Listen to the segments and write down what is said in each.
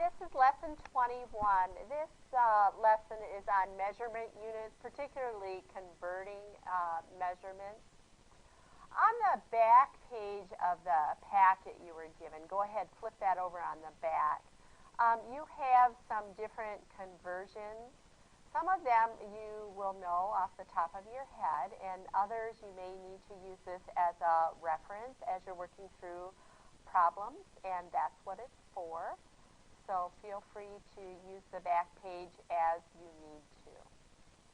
this is lesson 21. This lesson is on measurement units, particularly converting measurements. On the back page of the packet you were given, go ahead, flip that over on the back. You have some different conversions. Some of them you will know off the top of your head, and others you may need to use this as a reference as you're working through problems, and that's what it's for. So feel free to use the back page as you need to.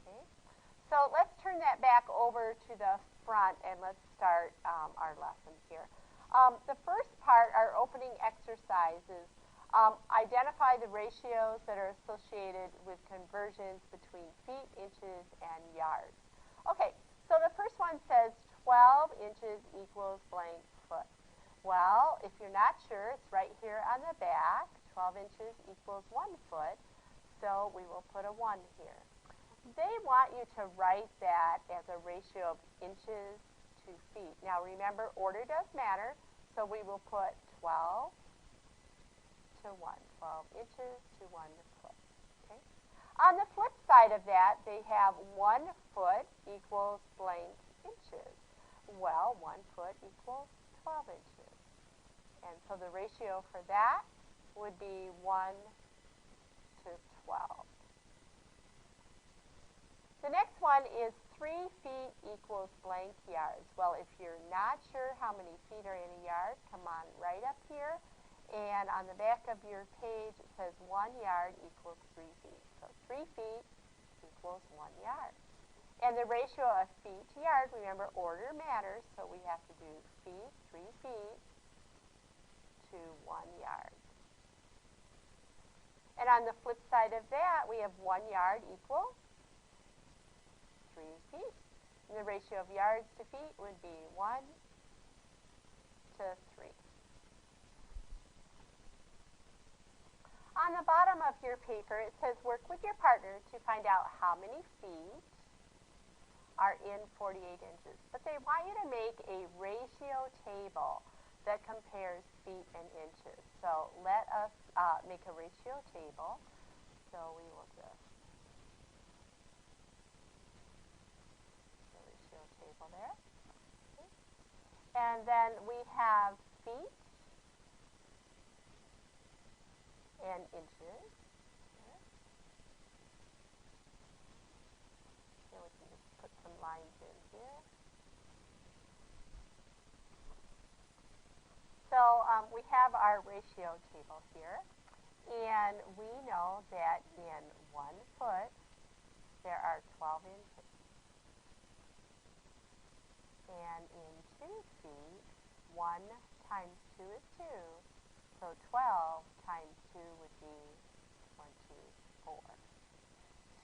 Okay? So let's turn that back over to the front and let's start our lesson here. The first part, our opening exercises, identify the ratios that are associated with conversions between feet, inches, and yards. Okay, so the first one says 12 inches equals blank foot. Well, if you're not sure, it's right here on the back. 12 inches equals 1 foot, so we will put a 1 here. They want you to write that as a ratio of inches to feet. Now remember, order does matter, so we will put 12 to 1, 12 inches to 1 foot. Okay? On the flip side of that, they have 1 foot equals blank inches. Well, 1 foot equals 12 inches. And so the ratio for that would be 1 to 12. The next one is 3 feet equals blank yards. Well, if you're not sure how many feet are in a yard, come on right up here. And on the back of your page, it says 1 yard equals 3 feet. So 3 feet equals 1 yard. And the ratio of feet to yard, remember, order matters, so we have to do feet, 3 feet to 1 yard. And on the flip side of that, we have 1 yard equals 3 feet. And the ratio of yards to feet would be 1 to 3. On the bottom of your paper, it says work with your partner to find out how many feet are in 48 inches. But they want you to make a ratio table that compares feet and inches. So let us make a ratio table. So we will just put a ratio table there. Okay. And then we have feet and inches. And we can just put some lines in here. So we have our ratio table here, and we know that in 1 foot there are 12 inches. And in 2 feet, 1 times 2 is 2, so 12 times 2 would be 24.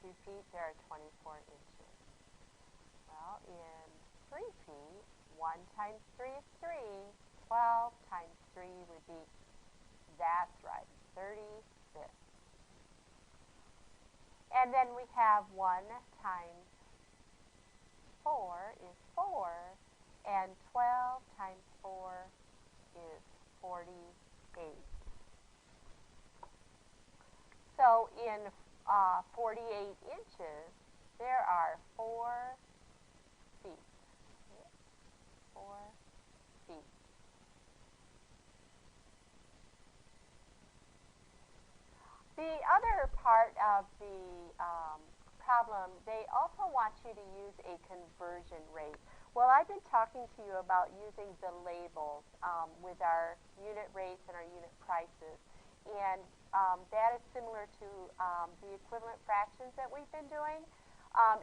2 feet, there are 24 inches. Well, in 3 feet, 1 times 3 is 3. 12 times 3 would be, that's right, 36. And then we have 1 times 4 is 4, and 12 times 4 is 48. So in 48 inches, there are 4 feet. 4 feet. The other part of the problem, they also want you to use a conversion rate. Well, I've been talking to you about using the labels with our unit rates and our unit prices. And that is similar to the equivalent fractions that we've been doing,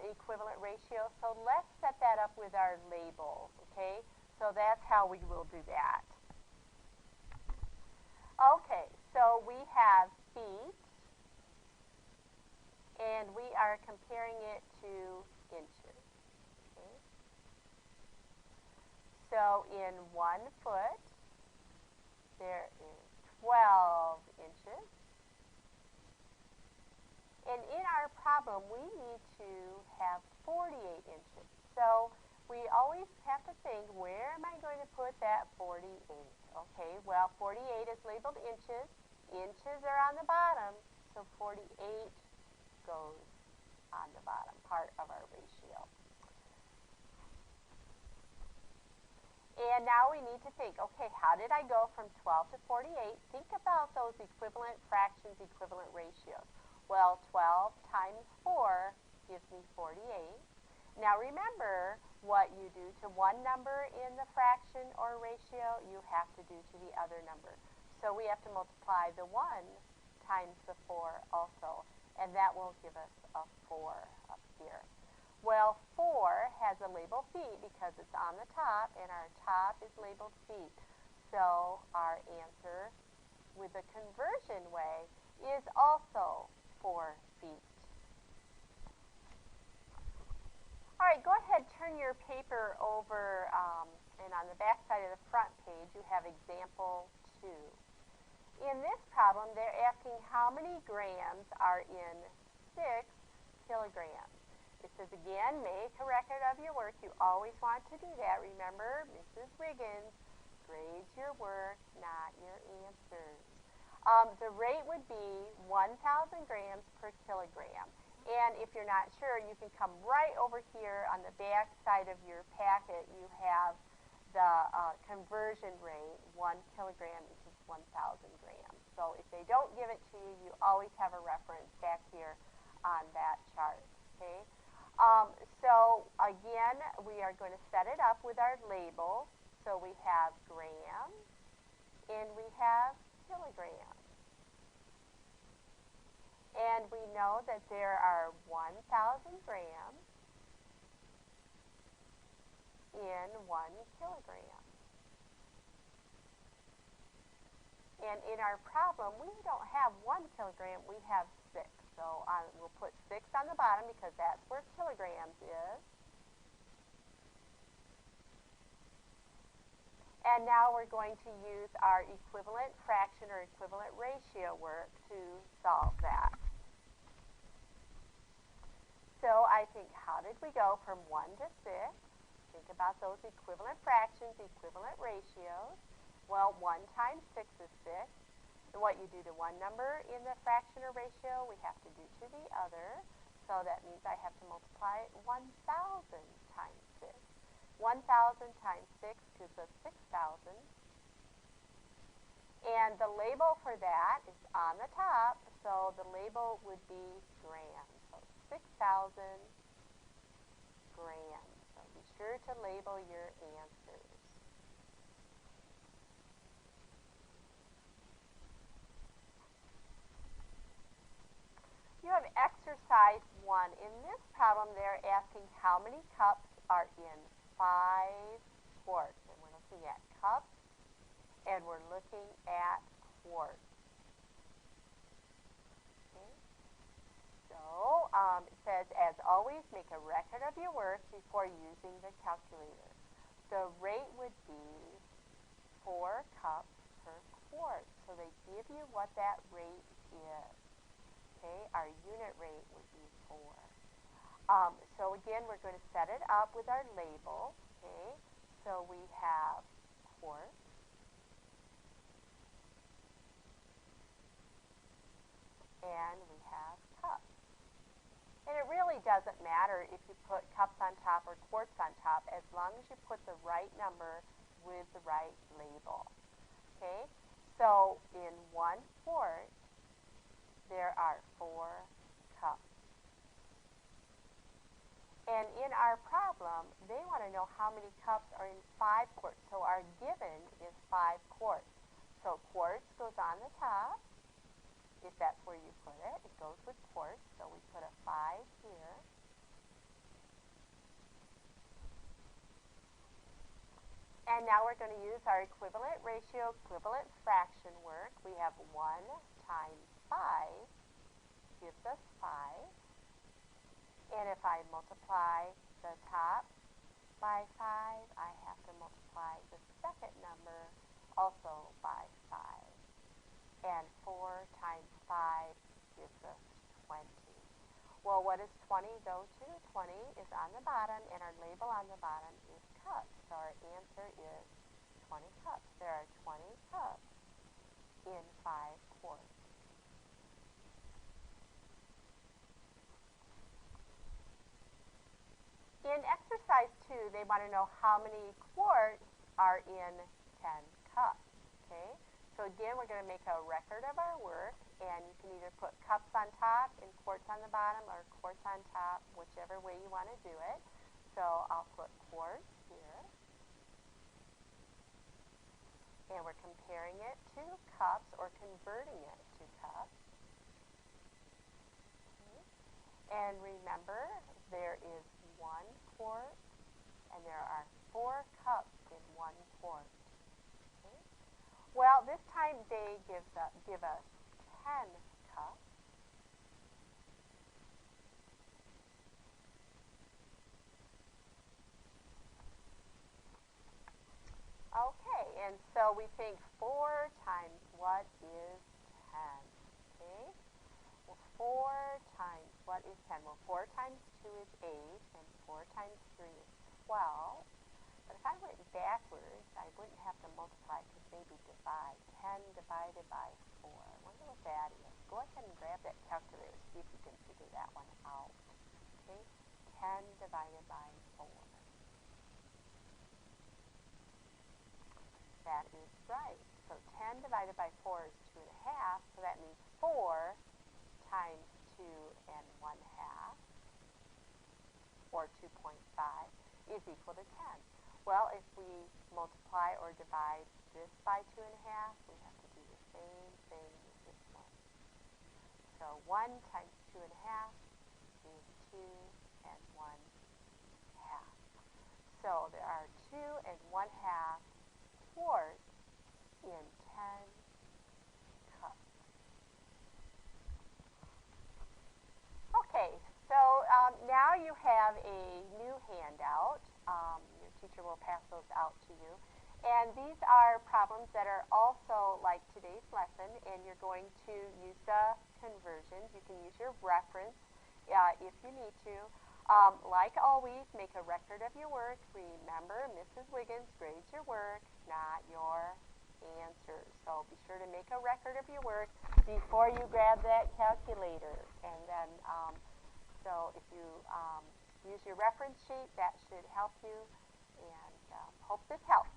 equivalent ratio. So let's set that up with our labels, okay? So that's how we will do that. Okay, so we have feet, and we are comparing it to inches. Okay. So in 1 foot, there is 12 inches. And in our problem, we need to have 48 inches. So we always have to think, where am I going to put that 48? Okay, well, 48 is labeled inches inches are on the bottom, so 48 goes on the bottom part of our ratio. And now we need to think, okay, how did I go from 12 to 48? Think about those equivalent fractions, equivalent ratios. Well, 12 times 4 gives me 48. Now remember, what you do to one number in the fraction or ratio, you have to do to the other number. So we have to multiply the 1 times the 4 also, and that will give us a 4 up here. Well, 4 has a label feet because it's on the top, and our top is labeled feet. So our answer with the conversion way is also 4 feet. All right, go ahead, turn your paper over, and on the back side of the front page, you have example 2. In this problem, they're asking how many grams are in 6 kilograms. It says, again, make a record of your work. You always want to do that. Remember, Mrs. Wiggins grades your work, not your answers. The rate would be 1,000 grams per kilogram. And if you're not sure, you can come right over here on the back side of your packet. You have the conversion rate, 1 kilogram equals 1,000 grams. So if they don't give it to you, you always have a reference back here on that chart. Okay. So again, we are going to set it up with our label. So we have gram and we have kilogram. And we know that there are 1,000 grams in 1 kilogram. And in our problem, we don't have 1 kilogram, we have 6. So we'll put 6 on the bottom because that's where kilograms is. And now we're going to use our equivalent fraction or equivalent ratio work to solve that. So I think, how did we go from 1 to 6? Think about those equivalent fractions, equivalent ratios. Well, 1 times 6 is 6. And what you do to one number in the fraction or ratio, we have to do to the other. So that means I have to multiply 1,000 times 6. 1,000 times 6 gives us 6,000. And the label for that is on the top, so the label would be grams. So 6,000 grams. So be sure to label your answers. You have exercise 1. In this problem, they're asking how many cups are in 5 quarts. And we're looking at cups, and we're looking at quarts. Okay. So it says, as always, make a record of your work before using the calculator. The rate would be 4 cups per quart. So they give you what that rate is. Okay, our unit rate would be 4. So again, we're going to set it up with our label. Okay, so we have quart, and we have cups. And it really doesn't matter if you put cups on top or quarts on top, as long as you put the right number with the right label. Okay, so in 1 quart, there are 4 cups. And in our problem, they want to know how many cups are in 5 quarts. So our given is 5 quarts. So quarts goes on the top. If that's where you put it, it goes with quarts. So we put a 5 here. And now we're going to use our equivalent ratio, equivalent fraction work. We have 1 times 5 gives us 5. And if I multiply the top by 5, I have to multiply the second number also by 5. And 4 times 5 gives us 20. Well, what does 20 go to? 20 is on the bottom, and our label on the bottom is cups. So our answer is 20 cups. There are 20 cups in 5 quarts. In exercise 2, they want to know how many quarts are in 10 cups. Okay, so again, we're going to make a record of our work, and you can either put cups on top and quarts on the bottom, or quarts on top, whichever way you want to do it. So I'll put quarts here, and we're comparing it to cups, or converting it to cups. Okay. And remember, there is 1 quart, and there are 4 cups in 1 quart. Okay. Well, this time they give us 10 cups. Okay, and so we think 4 times what is 10? Okay, well, 4 times what is 10? Well, 4 times 2 is 8, and 4 times 3 is 12. But if I went backwards, I wouldn't have to multiply, because maybe divide. 10 divided by 4. I wonder what that is. Go ahead and grab that calculator, see if you can figure that one out. Okay, 10 divided by 4. That is right. So 10 divided by 4 is 2 1/2, so that means 4 times 2 1/2, or 2.5, is equal to 10. Well, if we multiply or divide this by 2 1/2, we have to do the same thing with this one. So 1 times 2 1/2 is 2 1/2. So there are 2 1/2 quarts in 10 cups. Okay, so now you have a new handout. Your teacher will pass those out to you. And these are problems that are also like today's lesson, and you're going to use the conversions. You can use your reference if you need to. Like always, make a record of your work. Remember, Mrs. Wiggins grades your work, not your answers. So be sure to make a record of your work before you grab that calculator. And then, so if you use your reference sheet, that should help you. And hope this helps.